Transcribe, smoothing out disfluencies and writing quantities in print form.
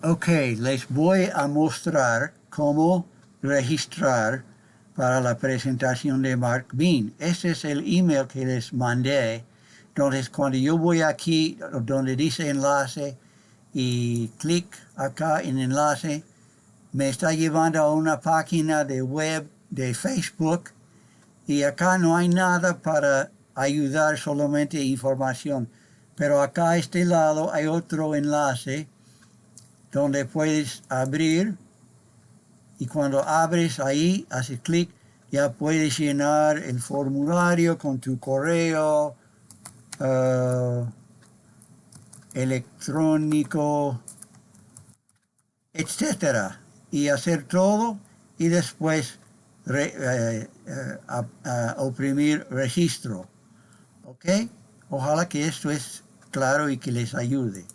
Ok, les voy a mostrar cómo registrar para la presentación de Mark Bean. Este es el email que les mandé. Entonces, cuando yo voy aquí donde dice enlace y clic acá en enlace, me está llevando a una página de web de Facebook y acá no hay nada para ayudar, solamente información. Pero acá a este lado hay otro enlace donde puedes abrir y cuando abres ahí, haces clic, ya puedes llenar el formulario con tu correo electrónico, etcétera, y hacer todo y después oprimir registro. ¿Ok? Ojalá que esto es claro y que les ayude.